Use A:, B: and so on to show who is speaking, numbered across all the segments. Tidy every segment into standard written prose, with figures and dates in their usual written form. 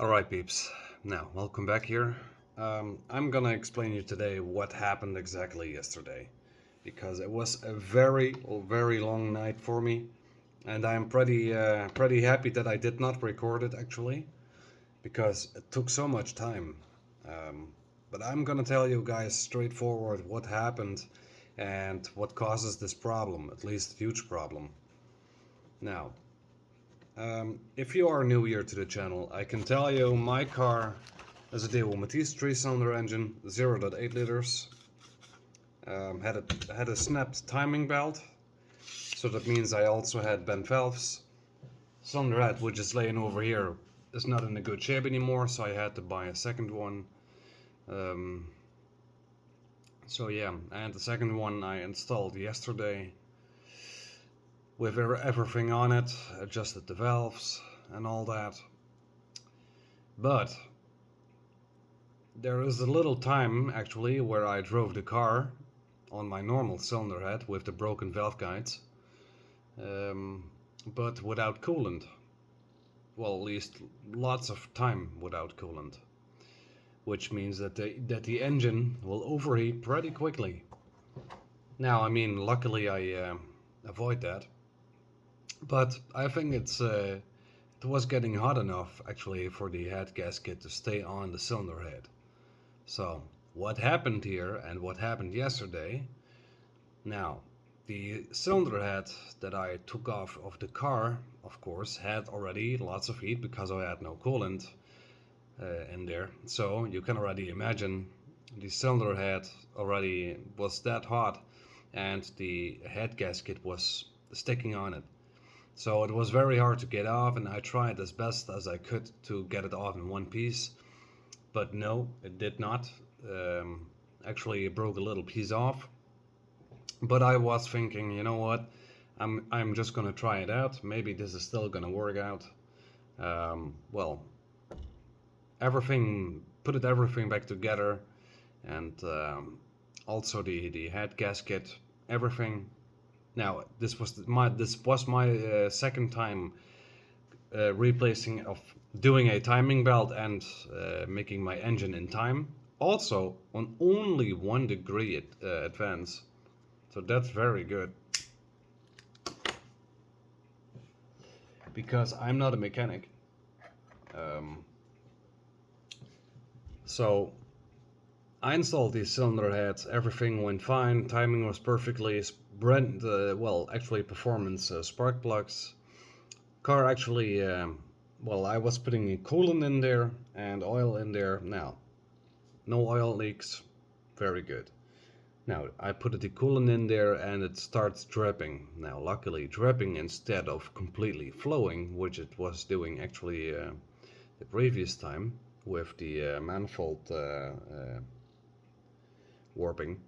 A: Alright peeps, now welcome back here. I'm gonna explain you today what happened exactly yesterday, because it was a very long night for me, and I'm pretty happy that I did not record it actually, because it took so much time. Um, but I'm gonna tell you guys straightforward what happened and what causes this problem, at least a huge problem. Now, if you are new here to the channel, I can tell you my car has a deal Matiz 3-cylinder engine, 0.8 liters. Had a snapped timing belt, so that means I also had bent valves. Cylinder head, which is laying over here, is not in a good shape anymore, so I had to buy a second one. Um, so yeah, and the second one I installed yesterday with everything on it, adjusted the valves and all that. But there is a little time actually where I drove the car on my normal cylinder head with the broken valve guides, but without coolant. Well, at least lots of time without coolant, which means that the engine will overheat pretty quickly. Now, I mean, luckily I avoid that, but I think it was getting hot enough actually for the head gasket to stay on the cylinder head. So what happened here and what happened yesterday? Now, the cylinder head that I took off of the car, of course, had already lots of heat because I had no coolant in there. So you can already imagine the cylinder head already was that hot and the head gasket was sticking on it. So it was very hard to get off, and I tried as best as I could to get it off in one piece. But no, it did not. Actually, it broke a little piece off. But I was thinking, you know what? I'm just gonna try it out. Maybe this is still gonna work out. Well, put everything back together, and also the head gasket, everything. Now this was my second time replacing of doing a timing belt and making my engine in time. Also on only 1 degree advance, so that's very good because I'm not a mechanic. Um, so I installed these cylinder heads, everything went fine, timing was perfectly, well, actually performance spark plugs. Car actually, well, I was putting coolant in there and oil in there. Now, no oil leaks, very good. Now, I put the coolant in there and it starts dripping. Now, luckily, dripping instead of completely flowing, which it was doing actually the previous time with the manifold warping.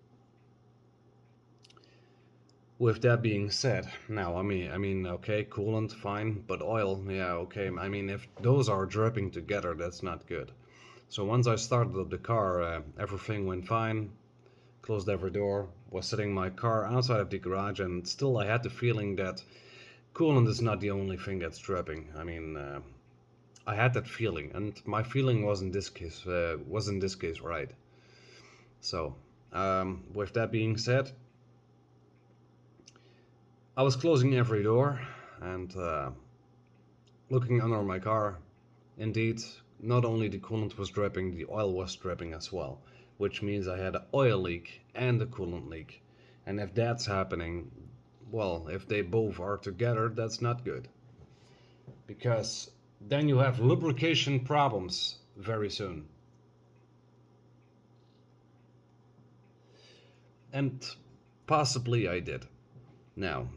A: With that being said, now I mean, okay, coolant, fine, but oil, yeah, okay. I mean, if those are dripping together, that's not good. So once I started up the car, everything went fine. Closed every door. Was sitting my car outside of the garage, and still I had the feeling that coolant is not the only thing that's dripping. I mean, I had that feeling, and my feeling was in this case right. So, with that being said, I was closing every door and looking under my car. Indeed, not only the coolant was dripping, the oil was dripping as well, which means I had an oil leak and a coolant leak. And if that's happening, well, if they both are together, that's not good, because then you have lubrication problems very soon. And possibly I did. Now,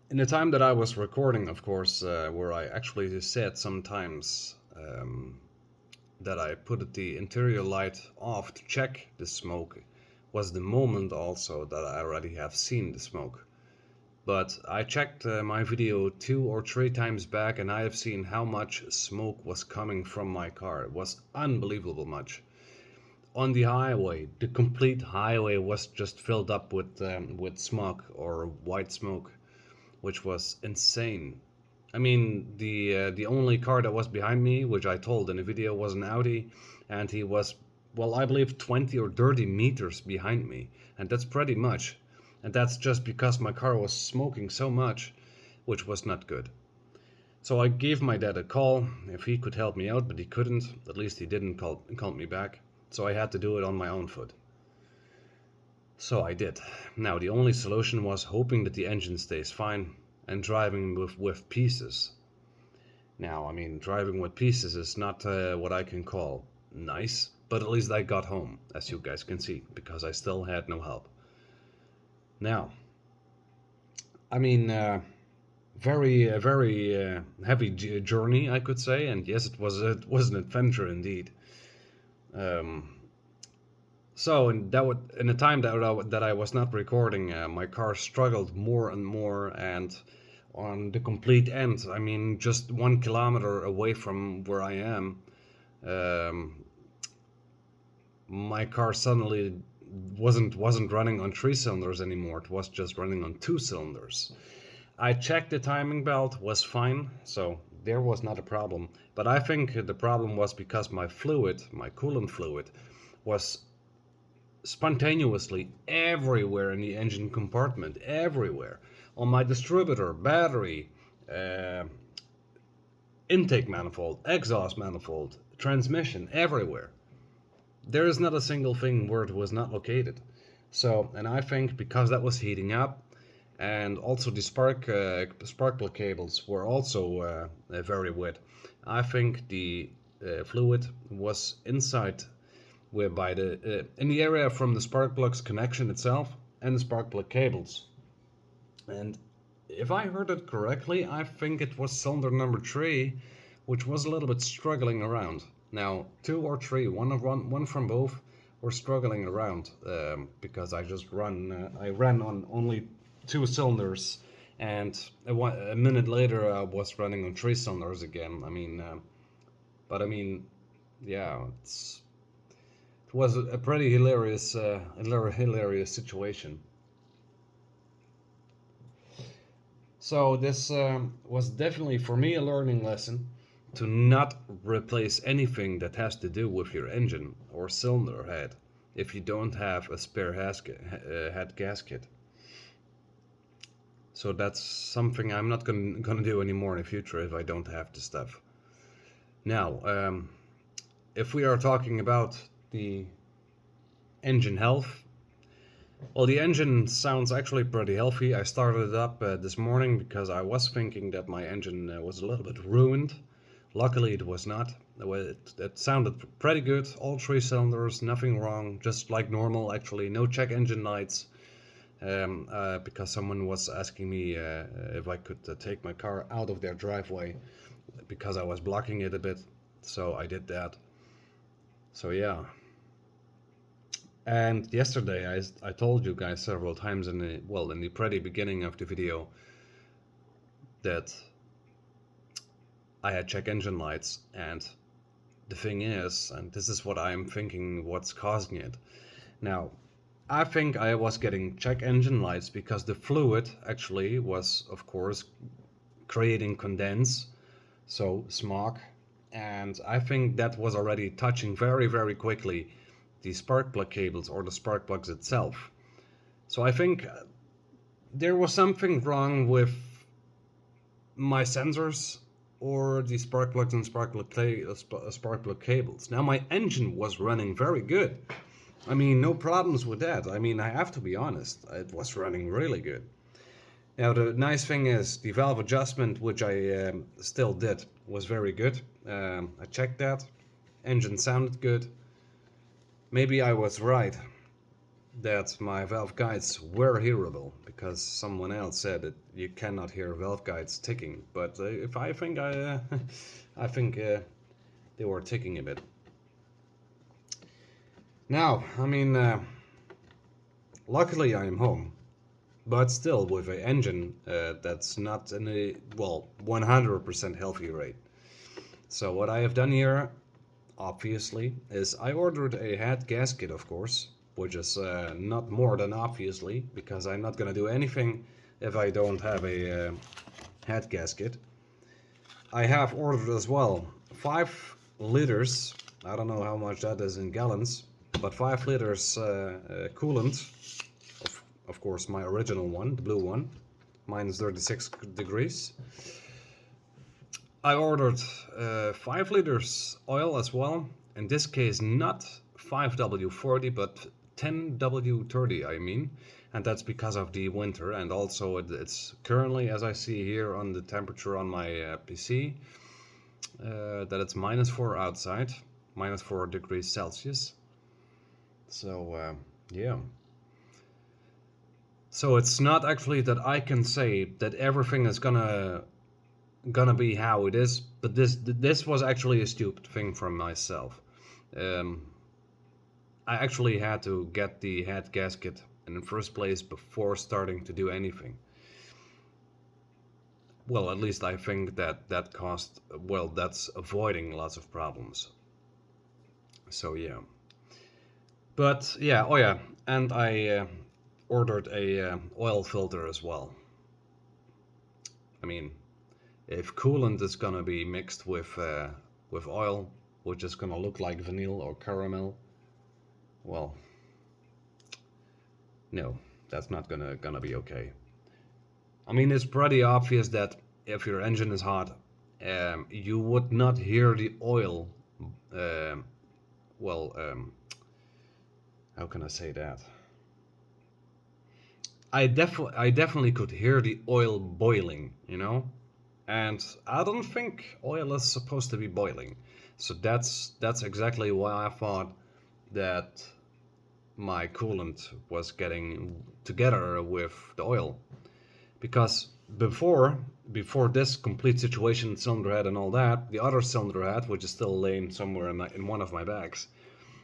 A: in the time that I was recording, of course, where I actually said sometimes that I put the interior light off to check the smoke, was the moment also that I already have seen the smoke. But I checked my video 2 or 3 times back, and I have seen how much smoke was coming from my car. It was unbelievable much. On the highway, the complete highway was just filled up with smog or white smoke, which was insane. I mean, the only car that was behind me, which I told in the video, was an Audi, and he was, well, I believe 20 or 30 meters behind me, and that's pretty much. And that's just because my car was smoking so much, which was not good. So I gave my dad a call if he could help me out, but he couldn't. At least he didn't call me back. So I had to do it on my own foot. So I did. Now the only solution was hoping that the engine stays fine and driving with pieces. Now, I mean, driving with pieces is not what I can call nice, but at least I got home, as you guys can see, because I still had no help. Now, I mean, very heavy journey, I could say, and yes, it was an adventure indeed. Um, so in the time that I was not recording, my car struggled more and more, and on the complete end, I mean, just 1 kilometer away from where I am, um, my car suddenly wasn't running on 3 cylinders anymore. It was just running on 2 cylinders. I checked the timing belt, was fine, so there was not a problem. But I think the problem was because my coolant fluid, was spontaneously everywhere in the engine compartment, everywhere. On my distributor, battery, uh, intake manifold, exhaust manifold, transmission, everywhere. There is not a single thing where it was not located. So, and I think because that was heating up, and also the spark plug cables were also very wet, I think the fluid was inside, whereby in the area from the spark plug's connection itself and the spark plug cables. And if I heard it correctly, I think it was cylinder number 3, which was a little bit struggling around. Now, 2 or 3, one from both, were struggling around because I ran on only 2 cylinders, and a minute later I was running on 3 cylinders again. I mean, but I mean, yeah, it was a pretty hilarious situation. So this was definitely for me a learning lesson to not replace anything that has to do with your engine or cylinder head if you don't have a spare head gasket. So that's something I'm not gonna do anymore in the future if I don't have the stuff. Now, if we are talking about the engine health, well, the engine sounds actually pretty healthy. I started it up this morning because I was thinking that my engine was a little bit ruined. Luckily, it was not. It sounded pretty good. All 3 cylinders, nothing wrong, just like normal. Actually, no check engine lights. Because someone was asking me if I could take my car out of their driveway because I was blocking it a bit. So I did that. So yeah. And yesterday I told you guys several times in the pretty beginning of the video that I had check engine lights, and the thing is, and this is what I'm thinking what's causing it. Now, I think I was getting check engine lights because the fluid actually was, of course, creating condense, so smog, and I think that was already touching very, very quickly the spark plug cables or the spark plugs itself. So I think there was something wrong with my sensors or the spark plugs and spark plug cables. Now my engine was running very good. I mean, no problems with that. I mean, I have to be honest, it was running really good. Now the nice thing is the valve adjustment, which I still did, was very good. I checked that. Engine sounded good. Maybe I was right that my valve guides were hearable, because someone else said that you cannot hear valve guides ticking. But if I think I think they were ticking a bit. Now, I mean, luckily I am home, but still with an engine that's not in a 100% healthy rate. So what I have done here, obviously, is I ordered a head gasket, of course, which is not more than obviously, because I'm not gonna do anything if I don't have a head gasket. I have ordered as well 5 liters. I don't know how much that is in gallons, but 5 liters coolant. Of course, my original one, the blue one, minus 36 degrees. I ordered 5 liters oil as well. In this case, not 5W40, but 10W30, I mean. And that's because of the winter. And also it's currently, as I see here on the temperature on my PC, that it's -4 outside, -4 degrees Celsius. So, yeah. So it's not actually that I can say that everything is gonna be how it is, but this was actually a stupid thing from myself. I actually had to get the head gasket in the first place before starting to do anything. Well, at least I think that cost, well, that's avoiding lots of problems. So yeah. But yeah, oh yeah, and I ordered a oil filter as well. I mean, if coolant is gonna be mixed with oil, which is gonna look like vanilla or caramel, well, no, that's not gonna be okay. I mean, it's pretty obvious that if your engine is hot, you would not hear the oil. Um well, how can I say that? I definitely could hear the oil boiling, you know, and I don't think oil is supposed to be boiling. So that's exactly why I thought that my coolant was getting together with the oil, because before this complete situation, cylinder head and all that, the other cylinder head, which is still laying somewhere in one of my bags,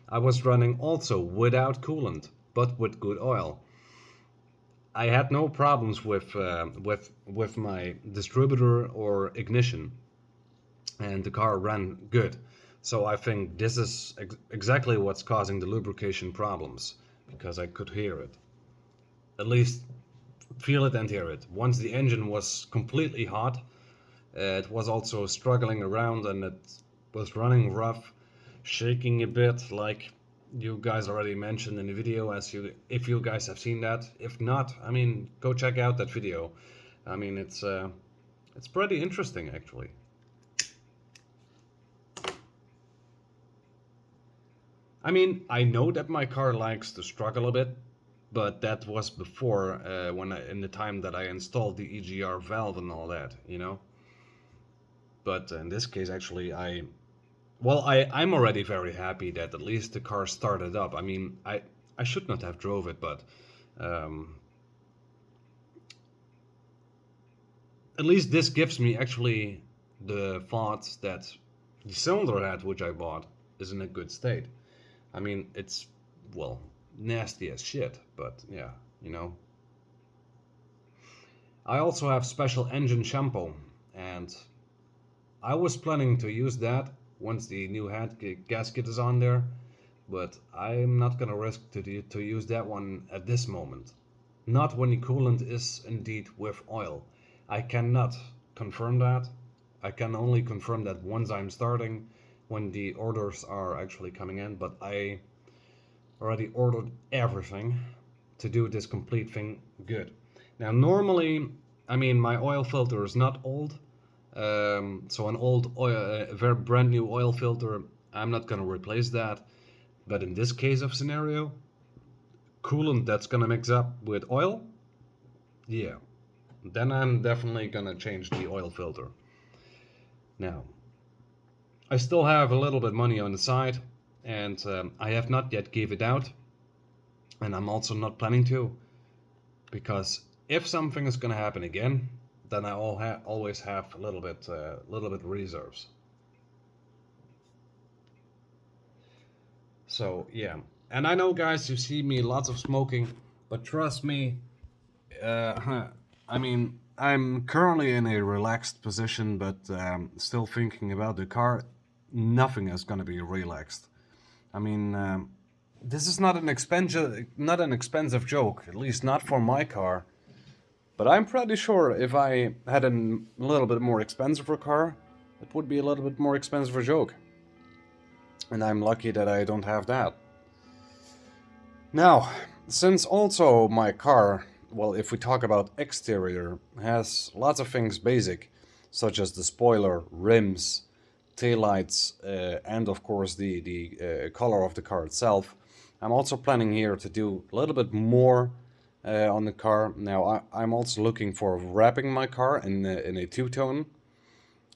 A: I was running also without coolant, but with good oil. I had no problems with my distributor or ignition, and the car ran good. So I think this is exactly what's causing the lubrication problems, because I could hear it. At least feel it and hear it. Once the engine was completely hot, it was also struggling around and it was running rough, shaking a bit, like you guys already mentioned in the video, if you guys have seen that. If not, I mean, go check out that video. I mean, it's pretty interesting actually. I mean, I know that my car likes to struggle a bit, but that was before in the time that I installed the EGR valve and all that, you know. But in this case, actually, I'm already very happy that at least the car started up. I mean, I should not have drove it, but um, at least this gives me actually the thoughts that the cylinder head which I bought is in a good state. I mean, it's, well, nasty as shit, but yeah, you know. I also have special engine shampoo, and I was planning to use that once the new head gasket is on there, but I'm not gonna risk to use that one at this moment. Not when the coolant is indeed with oil. I cannot confirm that. I can only confirm that once I'm starting, when the orders are actually coming in, but I already ordered everything to do this complete thing good. Now, normally, I mean, my oil filter is not old, so an old oil, very brand new oil filter, I'm not gonna replace that. But in this case of scenario, coolant that's gonna mix up with oil, yeah, then I'm definitely gonna change the oil filter. Now, I still have a little bit money on the side, and I have not yet gave it out, and I'm also not planning to, because if something is gonna happen again, then I always have a little bit reserves. So yeah, and I know, guys, you see me lots of smoking, but trust me, I mean, I'm currently in a relaxed position, but still thinking about the car. Nothing is gonna be relaxed. I mean, this is not an expensive joke, at least not for my car. But I'm pretty sure if I had a little bit more expensive car, it would be a little bit more expensive for joke. And I'm lucky that I don't have that. Now, since also my car, well, if we talk about exterior, has lots of things basic, such as the spoiler, rims, taillights, and of course the color of the car itself, I'm also planning here to do a little bit more on the car. Now, I'm also looking for wrapping my car in a two-tone,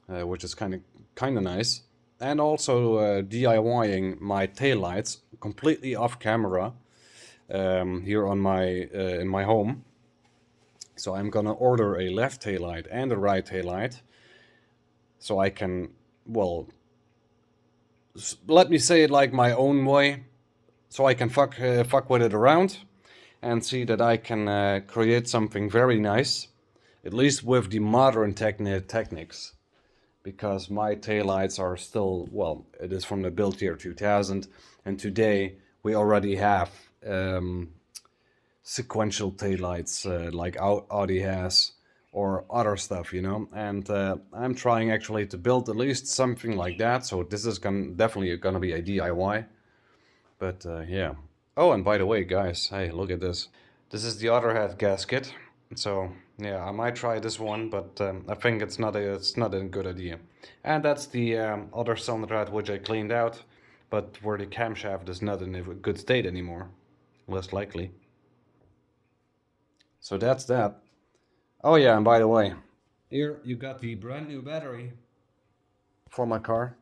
A: which is kind of nice, and also DIYing my taillights completely off camera here on my in my home. So I'm gonna order a left taillight and a right taillight, so I can, well, let me say it like my own way, so I can fuck with it around and see that I can create something very nice, at least with the modern techniques. Because my taillights are still, well, it is from the build year 2000, and today we already have sequential taillights like Audi has, or other stuff, you know. And I'm trying actually to build at least something like that, so this is definitely gonna be a DIY. But yeah. Oh, and by the way, guys, hey, look at this. This is the other head gasket. So yeah, I might try this one, but I think it's not a good idea. And that's the other cylinder head which I cleaned out, but where the camshaft is not in a good state anymore, less likely. So that's that. Oh yeah, and by the way, here you got the brand new battery for my car,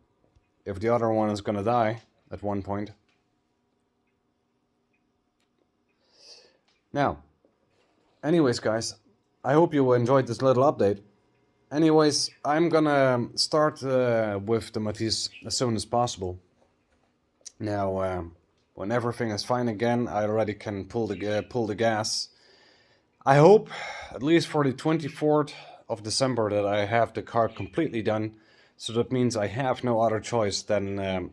A: if the other one is gonna die at one point. Now, anyways, guys, I hope you enjoyed this little update. Anyways, I'm gonna start with the Matiz as soon as possible. Now, when everything is fine again, I already can pull the gas. I hope, at least for the 24th of December, that I have the car completely done. So that means I have no other choice than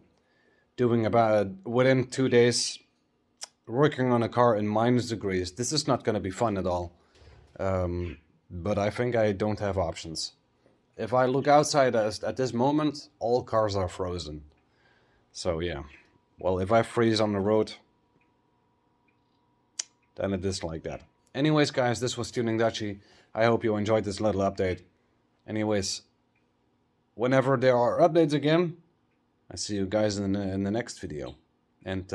A: doing about within 2 days, working on a car in -degrees. This is not going to be fun at all. But I think I don't have options. If I look outside at this moment, all cars are frozen. So yeah, well, if I freeze on the road, then it is like that. Anyways, guys, this was Tuning Dutchy. I hope you enjoyed this little update. Anyways, whenever there are updates again, I see you guys in the next video. And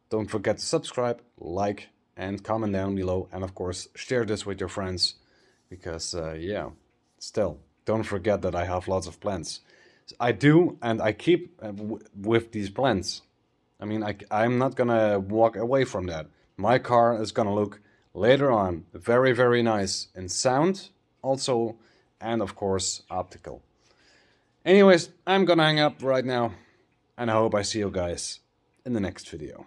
A: don't forget to subscribe, like, and comment down below. And of course, share this with your friends. Because, yeah, still, don't forget that I have lots of plans. I do, and I keep with these plans. I mean, I'm not gonna walk away from that. My car is gonna look later on very, very nice in sound also, and of course optical. Anyways, I'm gonna hang up right now, and I hope I see you guys in the next video.